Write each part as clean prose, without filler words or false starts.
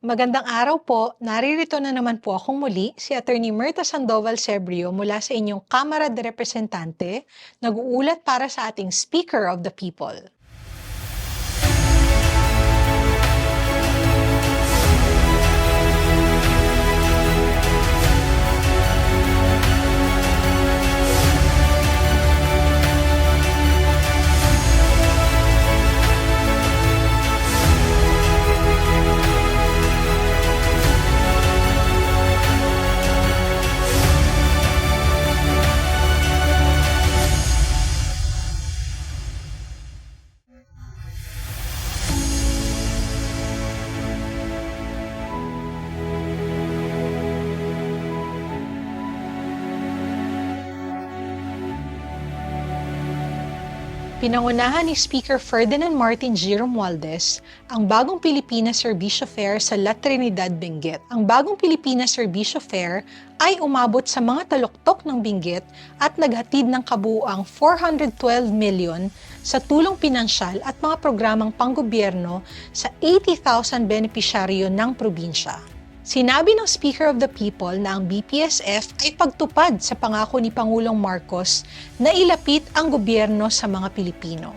Magandang araw po. Naririto na naman po akong muli, si Attorney Myrta Sandoval Sebrio mula sa inyong Kamara de Representante, nag-uulat para sa ating Speaker of the People. Pinangunahan ni Speaker Ferdinand Martin G. Romualdez ang Bagong Pilipinas Serbisyo Fair sa La Trinidad, Benguet. Ang Bagong Pilipinas Serbisyo Fair ay umabot sa mga taluktok ng Benguet at naghatid ng kabuuang 412 million sa tulong pinansyal at mga programang panggobyerno sa 80,000 benepisyaryo ng probinsya. Sinabi ng Speaker of the People na ang BPSF ay pagtupad sa pangako ni Pangulong Marcos na ilapit ang gobyerno sa mga Pilipino.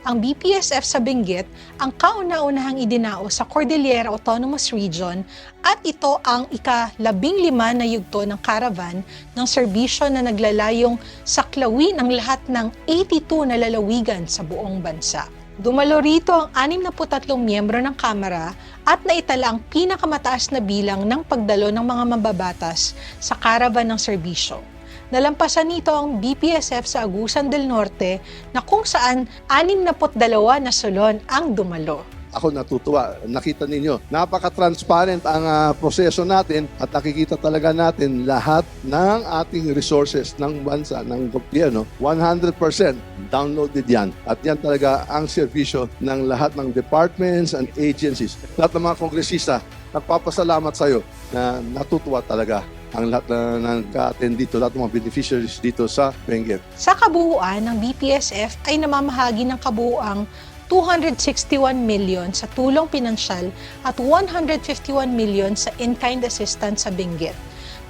Ang BPSF sa Benguet ang kauna-unahang idinao sa Cordillera Autonomous Region at ito ang ika-15 na yugto ng caravan ng serbisyo na naglalayong saklawin ang lahat ng 82 na lalawigan sa buong bansa. Dumalo rito ang 63 miyembro ng Kamara at naitala ang pinakamataas na bilang ng pagdalo ng mga mambabatas sa caravan ng serbisyo. Nalampasan nito ang BPSF sa Agusan del Norte na kung saan 62 na sulon ang dumalo. Ako natutuwa. Nakita ninyo, napaka-transparent ang proseso natin at nakikita talaga natin lahat ng ating resources ng bansa, ng gobyerno. 100% downloaded yan. At yan talaga ang serbisyo ng lahat ng departments and agencies. Lahat ng mga kongresista, nagpapasalamat sa iyo na natutuwa talaga ang lahat na nag-attend dito, lahat ng mga beneficiaries dito sa Benguet. Sa kabuuan, ng BPSF ay namamahagi ng kabuuang 261 million sa tulong pinansyal at 151 million sa in-kind assistance sa Benguet.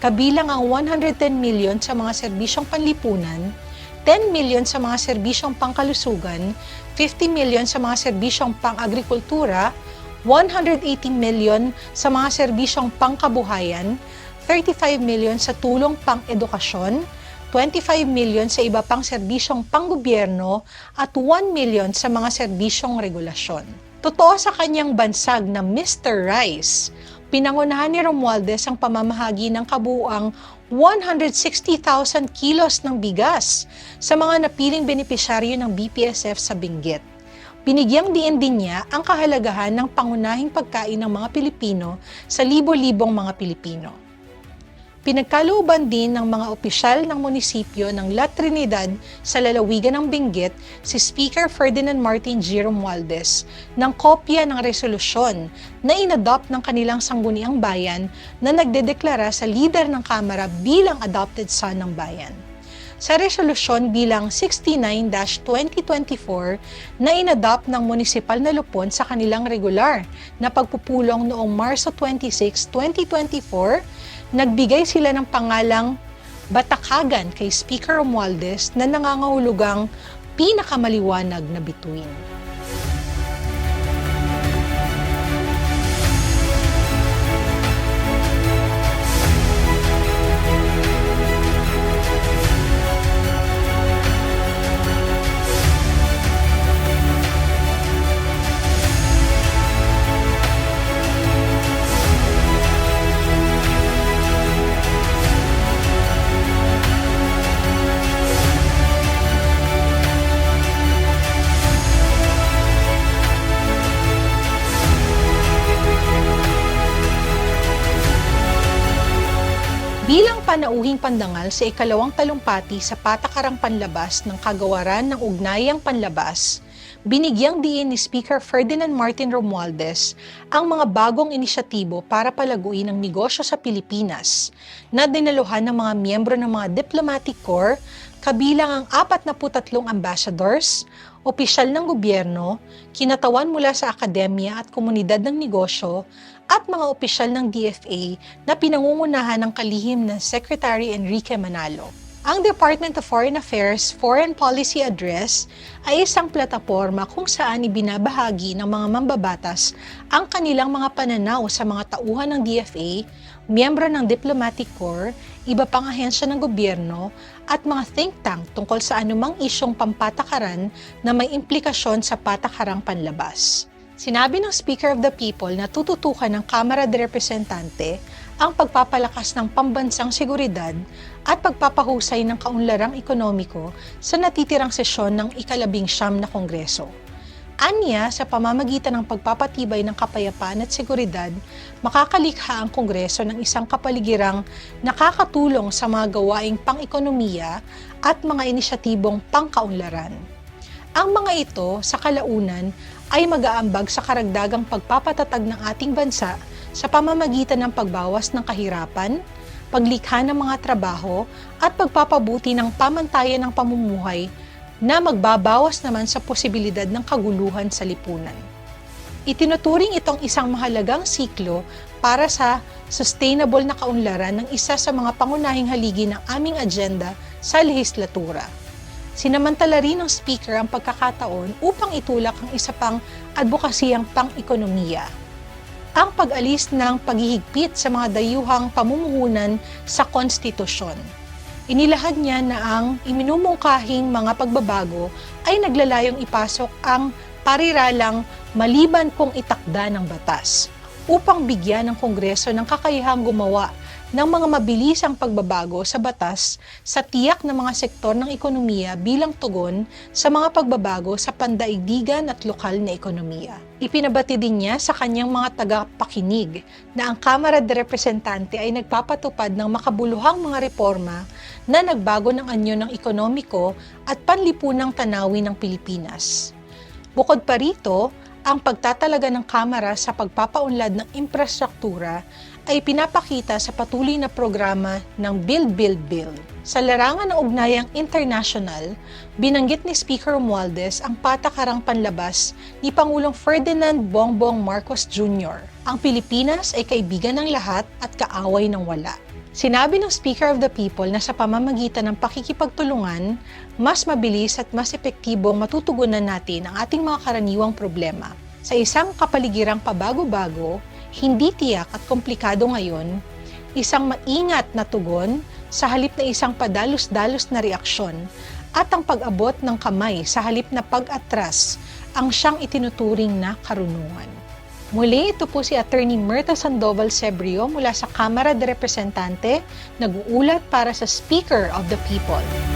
Kabilang ang 110 million sa mga serbisyong panlipunan, 10 million sa mga serbisyong pangkalusugan, 50 million sa mga serbisyong pang-agrikultura, 180 million sa mga serbisyong pangkabuhayan, 35 million sa tulong pang-edukasyon, 25 million sa iba pang serbisyong panggobyerno at 1 million sa mga serbisyong regulasyon. Totoo sa kanyang bansag na Mr. Rice, pinangunahan ni Romualdez ang pamamahagi ng kabuuang 160,000 kilos ng bigas sa mga napiling benepisyaryo ng BPSF sa Benguet. Binigyang diin din niya ang kahalagahan ng pangunahing pagkain ng mga Pilipino sa libo-libong mga Pilipino. Pinagkalooban din ng mga opisyal ng munisipyo ng La Trinidad sa lalawigan ng Benguet si Speaker Ferdinand Martin G. Romualdez ng kopya ng resolusyon na inadopt ng kanilang sangguniang bayan na nagdedeklara sa lider ng Kamara bilang adopted son ng bayan. Sa resolusyon bilang 69-2024 na inadopt ng munisipal na lupon sa kanilang regular na pagpupulong noong Marso 26, 2024, nagbigay sila ng pangalang Batakagan kay Speaker Romualdez na nangangahulugang pinakamaliwanag na bituin. Bilang panauhing pandangal sa ikalawang talumpati sa patakarang panlabas ng kagawaran ng ugnayang panlabas, binigyang diin ni Speaker Ferdinand Martin Romualdez ang mga bagong inisyatibo para palaguin ang negosyo sa Pilipinas na dinaluhan ng mga miyembro ng mga diplomatic corps, kabilang ang 43 ambassadors, opisyal ng gobyerno, kinatawan mula sa akademya at komunidad ng negosyo, at mga opisyal ng DFA na pinangungunahan ng kalihim na Secretary Enrique Manalo. Ang Department of Foreign Affairs Foreign Policy Address ay isang plataporma kung saan ibinabahagi ng mga mambabatas ang kanilang mga pananaw sa mga tauhan ng DFA, miyembro ng Diplomatic Corps, iba pang ahensya ng gobyerno, at mga think tank tungkol sa anumang isyong pampatakaran na may implikasyon sa patakarang panlabas. Sinabi ng Speaker of the People na tututukan ng Kamara de Representante ang pagpapalakas ng pambansang seguridad at pagpapahusay ng kaunlarang ekonomiko sa natitirang sesyon ng ika-19 na Kongreso. Anya, sa pamamagitan ng pagpapatibay ng kapayapaan at seguridad, makakalikha ang Kongreso ng isang kapaligirang nakakatulong sa mga gawaing pang-ekonomiya at mga inisyatibong pangkaunlaran. Ang mga ito, sa kalaunan, ay mag-aambag sa karagdagang pagpapatatag ng ating bansa sa pamamagitan ng pagbawas ng kahirapan, paglikha ng mga trabaho, at pagpapabuti ng pamantayan ng pamumuhay na magbabawas naman sa posibilidad ng kaguluhan sa lipunan. Itinuturing itong isang mahalagang siklo para sa sustainable na kaunlaran ng isa sa mga pangunahing haligi ng aming agenda sa lehislatura. Sinamantala rin ng Speaker ang pagkakataon upang itulak ang isa pang advokasiyang pang-ekonomiya, ang pag-alis ng paghihigpit sa mga dayuhang pamumuhunan sa konstitusyon. Inilahad niya na ang iminumungkahing mga pagbabago ay naglalayong ipasok ang pariralang maliban kung itakda ng batas upang bigyan ng Kongreso ng kakayahang gumawa ng mga mabilisang pagbabago sa batas sa tiyak na mga sektor ng ekonomiya bilang tugon sa mga pagbabago sa pandaigdigan at lokal na ekonomiya. Ipinabati din niya sa kanyang mga tagapakinig na ang Kamara de Representante ay nagpapatupad ng makabuluhang mga reforma na nagbago ng anyo ng ekonomiko at panlipunang tanawin ng Pilipinas. Bukod pa rito, ang pagtatalaga ng Kamara sa pagpapaunlad ng infrastruktura ay pinapakita sa patuloy na programa ng Build, Build, Build. Sa larangan ng ugnayang international, binanggit ni Speaker Romualdez ang patakarang panlabas ni Pangulong Ferdinand Bongbong Marcos Jr. Ang Pilipinas ay kaibigan ng lahat at kaaway ng wala. Sinabi ng Speaker of the People na sa pamamagitan ng pakikipagtulungan, mas mabilis at mas epektibong matutugunan natin ang ating mga karaniwang problema. Sa isang kapaligirang pabago-bago, hindi tiyak at komplikado ngayon, isang maingat na tugon sa halip na isang padalos-dalos na reaksyon at ang pag-abot ng kamay sa halip na pag-atras ang siyang itinuturing na karunungan. Muli, ito po si Attorney Myrta Sandoval Sebrio mula sa Kamara de Representante, nag-uulat para sa Speaker of the People.